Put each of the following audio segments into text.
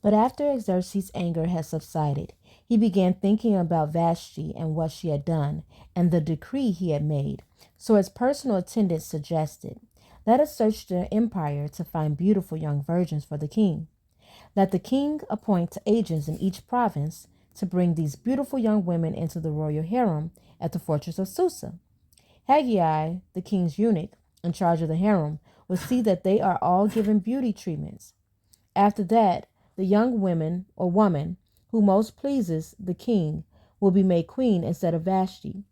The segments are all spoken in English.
But after Xerxes' anger had subsided, he began thinking about Vashti and what she had done, and the decree he had made. So his personal attendant suggested, "Let us search the empire to find beautiful young virgins for the king. Let the king appoint agents in each province to bring these beautiful young women into the royal harem at the fortress of Susa. Haggai, the king's eunuch in charge of the harem, will see that they are all given beauty treatments. After that, the young woman who most pleases the king will be made queen instead of Vashti."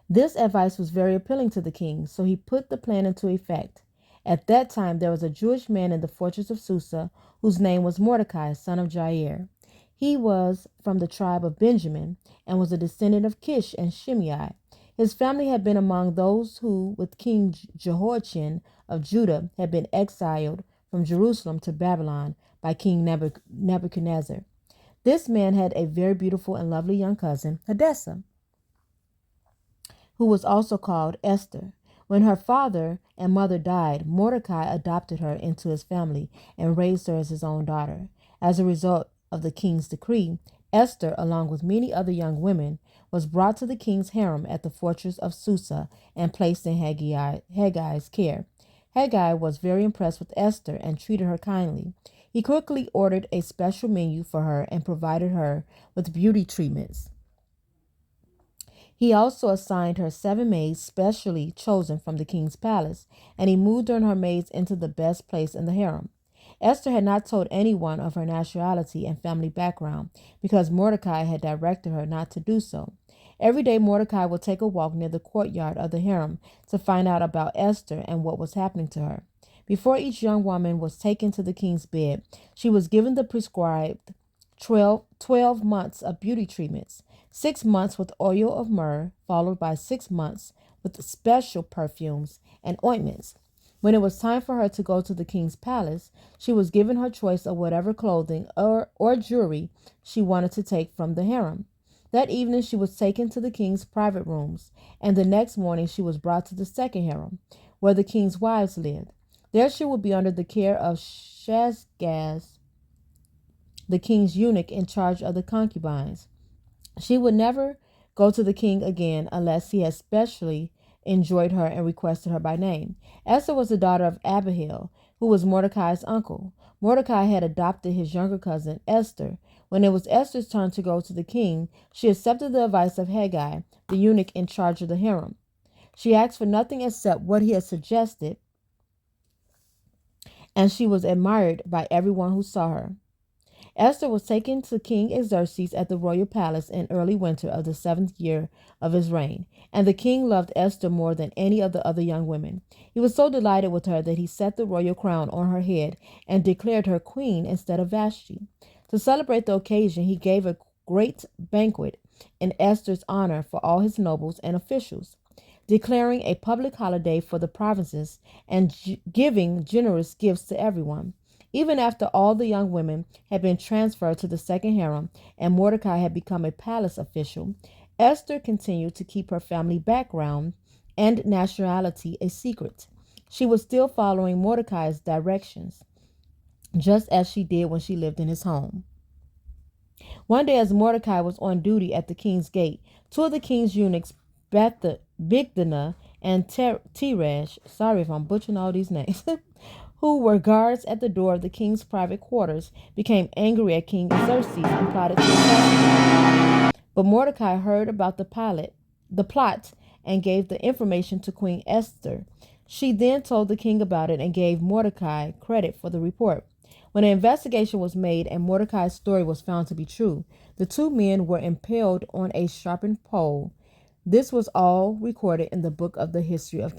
This advice was very appealing to the king, so he put the plan into effect. At that time, there was a Jewish man in the fortress of Susa whose name was Mordecai, son of Jair. He was from the tribe of Benjamin and was a descendant of Kish and Shimei. His family had been among those who, with King Jehoiachin of Judah, had been exiled from Jerusalem to Babylon by King Nebuchadnezzar. This man had a very beautiful and lovely young cousin, Hadassah, who was also called Esther. When her father and mother died, Mordecai adopted her into his family and raised her as his own daughter. As a result of the king's decree, Esther, along with many other young women, was brought to the king's harem at the fortress of Susa and placed in Haggai's care. Haggai was very impressed with Esther and treated her kindly. He quickly ordered a special menu for her and provided her with beauty treatments. He also assigned her 7 maids specially chosen from the king's palace, and he moved her and her maids into the best place in the harem. Esther had not told anyone of her nationality and family background because Mordecai had directed her not to do so. Every day, Mordecai would take a walk near the courtyard of the harem to find out about Esther and what was happening to her. Before each young woman was taken to the king's bed, she was given the prescribed 12 months of beauty treatments, 6 months with oil of myrrh, followed by 6 months with special perfumes and ointments. When it was time for her to go to the king's palace, she was given her choice of whatever clothing or jewelry she wanted to take from the harem. That evening she was taken to the king's private rooms, and the next morning she was brought to the second harem, where the king's wives lived. There she would be under the care of Shashgaz, the king's eunuch in charge of the concubines. She would never go to the king again unless he had specially enjoyed her and requested her by name. Esther was the daughter of Abihail, who was Mordecai's uncle. Mordecai had adopted his younger cousin, Esther. When it was Esther's turn to go to the king, she accepted the advice of Haggai, the eunuch in charge of the harem. She asked for nothing except what he had suggested, and she was admired by everyone who saw her. Esther was taken to King Xerxes at the royal palace in early winter of the 7th year of his reign, and the king loved Esther more than any of the other young women. He was so delighted with her that he set the royal crown on her head and declared her queen instead of Vashti. To celebrate the occasion, he gave a great banquet in Esther's honor for all his nobles and officials, declaring a public holiday for the provinces and giving generous gifts to everyone. Even after all the young women had been transferred to the second harem and Mordecai had become a palace official, Esther continued to keep her family background and nationality a secret. She was still following Mordecai's directions, just as she did when she lived in his home. One day, as Mordecai was on duty at the king's gate, two of the king's eunuchs, Bigthana and Teresh, sorry if I'm butchering all these names, who were guards at the door of the king's private quarters, became angry at King Xerxes and plotted to assassinate him. But Mordecai heard about the plot, and gave the information to Queen Esther. She then told the king about it and gave Mordecai credit for the report. When an investigation was made and Mordecai's story was found to be true, the two men were impaled on a sharpened pole. This was all recorded in the book of the history of